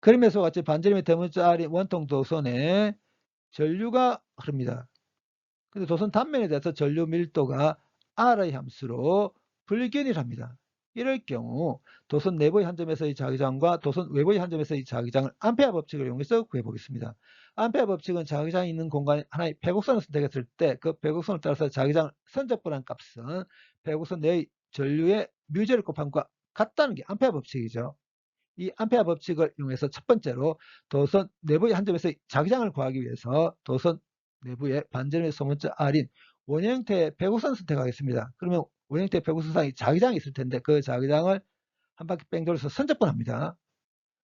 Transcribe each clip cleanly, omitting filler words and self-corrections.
그림에서 같이 반지름의 대문자 R인 원통 도선에 전류가 흐릅니다. 근데 도선 단면에 대해서 전류 밀도가 R의 함수로 불균일합니다. 이럴 경우 도선 내부의 한 점에서의 자기장과 도선 외부의 한 점에서의 자기장을 암페어 법칙을 이용해서 구해보겠습니다. 암페어 법칙은 자기장이 있는 공간에 하나의 배곡선을 선택했을 때 그 배곡선을 따라서 자기장을 선적분한 값은 배곡선 내의 전류의 뮤제를 곱한 것과 같다는 게 암페어 법칙이죠. 이 암페어 법칙을 이용해서 첫 번째로 도선 내부의 한 점에서의 자기장을 구하기 위해서 도선 내부의 반지름의 소문자 R인 원형태의 배곡선을 선택하겠습니다. 그러면 원형태 배곡선상에 자기장이 있을 텐데 그 자기장을 한 바퀴 뺑 돌려서 선적분합니다.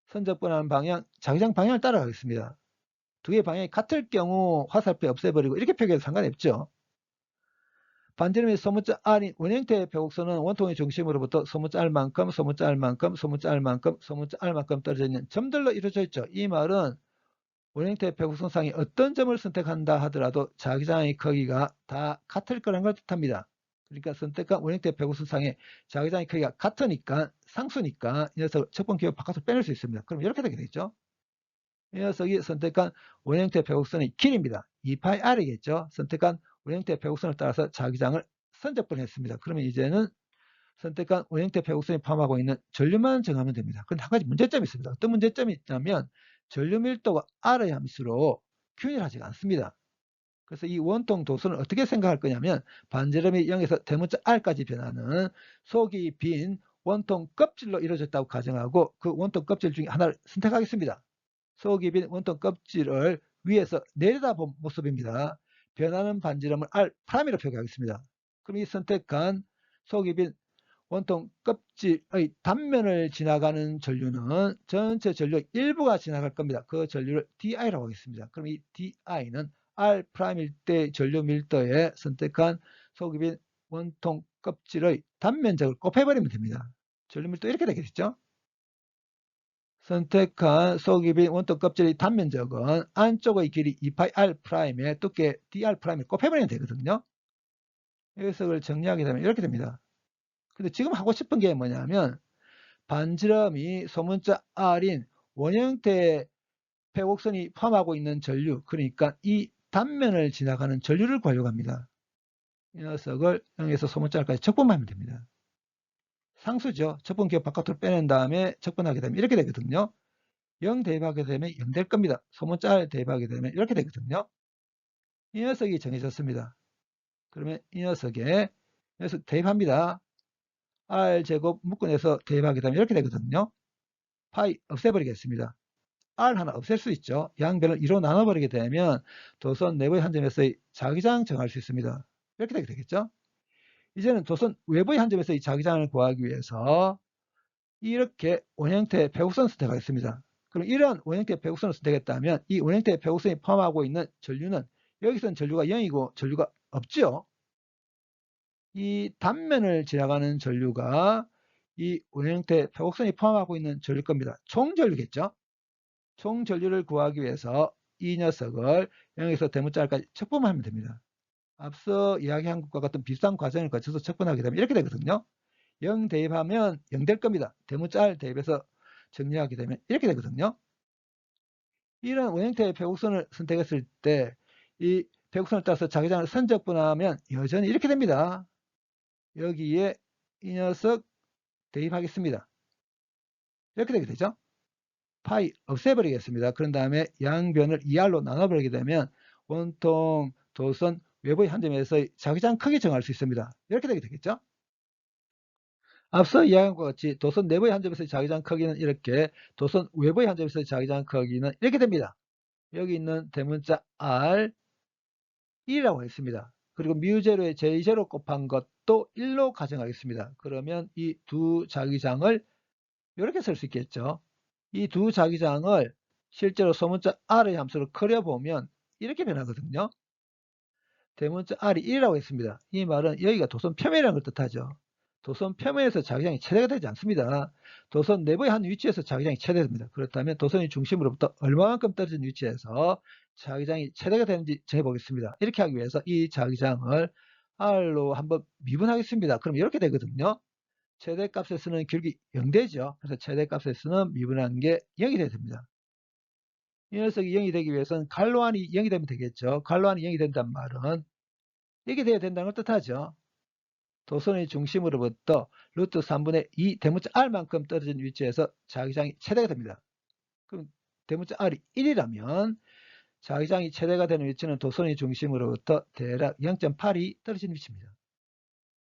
선적분하는 방향, 자기장 방향을 따라가겠습니다. 두 개의 방향이 같을 경우 화살표 없애버리고 이렇게 표기해도 상관이 없죠. 반지름의 소문자 R인 원형태의 배곡선은 원통의 중심으로부터 소문자 R만큼, 소문자 R만큼, 소문자 R만큼, 소문자 R만큼 떨어져 있는 점들로 이루어져 있죠. 이 말은 원형태의 배곡선상에 어떤 점을 선택한다 하더라도 자기장의 크기가 다 같을 거라는 걸 뜻합니다. 그러니까 선택한 원형태 배곡선상에 자기장의 크기가 같으니까 상수니까 이 녀석을 척분 기호 바깥으로 빼낼 수 있습니다. 그럼 이렇게 되게 되죠. 이 녀석이 선택한 원형태 배곡선의 길이입니다. 2πr이겠죠. 선택한 원형태 배곡선을 따라서 자기장을 선적분했습니다. 그러면 이제는 선택한 원형태 배곡선이 포함하고 있는 전류만 정하면 됩니다. 그런데 한 가지 문제점이 있습니다. 어떤 문제점이 있냐면 전류 밀도가 R의 함수로 균일하지가 않습니다. 그래서 이 원통 도선을 어떻게 생각할 거냐면 반지름이 0에서 대문자 R까지 변하는 속이 빈 원통 껍질로 이루어졌다고 가정하고 그 원통 껍질 중에 하나를 선택하겠습니다. 속이 빈 원통 껍질을 위에서 내려다본 모습입니다. 변하는 반지름을 R'이라고 표기하겠습니다. 그럼 이 선택한 속이 빈 원통 껍질의 단면을 지나가는 전류는 전체 전류 일부가 지나갈 겁니다. 그 전류를 DI라고 하겠습니다. 그럼 이 DI는 R'일 때 전류 밀도에 선택한 속이 빈 원통 껍질의 단면적을 곱해버리면 됩니다. 전류 밀도 이렇게 되겠죠. 선택한 속이 빈 원통 껍질의 단면적은 안쪽의 길이 2πr'의 두께 dr'을 곱해버리면 되거든요. 이 녀석을 정리하게 되면 이렇게 됩니다. 근데 지금 하고 싶은 게 뭐냐면 반지름이 소문자 R인 원형태 배곡선이 포함하고 있는 전류, 그러니까 이 단면을 지나가는 전류를 구하려고 합니다. 이 녀석을 0에서 소문자 R까지 적분하면 됩니다. 상수죠. 적분 기호 바깥으로 빼낸 다음에 적분하게 되면 이렇게 되거든요. 0 대입하게 되면 0 될 겁니다. 소문자 R 대입하게 되면 이렇게 되거든요. 이 녀석이 정해졌습니다. 그러면 이 녀석에 녀석 대입합니다. R제곱 묶어내서 대입하게 되면 이렇게 되거든요. 파이 없애버리겠습니다. R 하나 없앨 수 있죠. 양변을 2로 나눠버리게 되면 도선 내부의 한 점에서의 자기장 정할 수 있습니다. 이렇게 되게 되겠죠. 이제는 도선 외부의 한 점에서의 자기장을 구하기 위해서 이렇게 원형태 배곡선 선택하겠습니다. 그럼 이러한 원형태 배곡선을 선택했다면 이 원형태 배곡선이 포함하고 있는 전류는 여기서는 전류가 0이고 전류가 없죠. 이 단면을 지나가는 전류가 이 원형태 배곡선이 포함하고 있는 전류일 겁니다. 총전류겠죠. 총 전류를 구하기 위해서 이 녀석을 0에서 대문자 R까지 척분하면 됩니다. 앞서 이야기한 것과 같은 비슷한 과정을 거쳐서 척분하게 되면 이렇게 되거든요. 0 대입하면 0 될 겁니다. 대문자 R 대입해서 정리하게 되면 이렇게 되거든요. 이런 원형태의 배곡선을 선택했을 때 이 배곡선을 따라서 자기장을 선적분하면 여전히 이렇게 됩니다. 여기에 이 녀석 대입하겠습니다. 이렇게 되게 되죠. 파이 없애버리겠습니다. 그런 다음에 양변을 2R로 나눠버리게 되면 원통 도선 외부의 한 점에서의 자기장 크기 정할 수 있습니다. 이렇게 되게 되겠죠. 앞서 이야기한 것 같이 도선 내부의 한 점에서의 자기장 크기는 이렇게, 도선 외부의 한 점에서의 자기장 크기는 이렇게 됩니다. 여기 있는 대문자 R 1이라고 했습니다. 그리고 뮤제로의 J0 곱한 것도 1로 가정하겠습니다. 그러면 이 두 자기장을 이렇게 쓸 수 있겠죠. 이 두 자기장을 실제로 소문자 R의 함수를 그려보면 이렇게 변하거든요. 대문자 R이 1이라고 했습니다. 이 말은 여기가 도선 표면이라는 걸 뜻하죠. 도선 표면에서 자기장이 최대가 되지 않습니다. 도선 내부의 한 위치에서 자기장이 최대됩니다. 그렇다면 도선의 중심으로부터 얼마만큼 떨어진 위치에서 자기장이 최대가 되는지 정해보겠습니다. 이렇게 하기 위해서 이 자기장을 R로 한번 미분하겠습니다. 그럼 이렇게 되거든요. 최대값에 쓰는 기울기 0되죠. 그래서 최대값에 쓰는 미분한 게 0이 돼야 됩니다. 이 녀석이 0이 되기 위해서는 갈로안이 0이 되면 되겠죠. 갈로안이 0이 된다는 말은 이게 돼야 된다는 걸 뜻하죠. 도선의 중심으로부터 루트 3분의 2 대문자 r만큼 떨어진 위치에서 자기장이 최대가 됩니다. 그럼 대문자 r이 1이라면 자기장이 최대가 되는 위치는 도선의 중심으로부터 대략 0.8이 떨어진 위치입니다.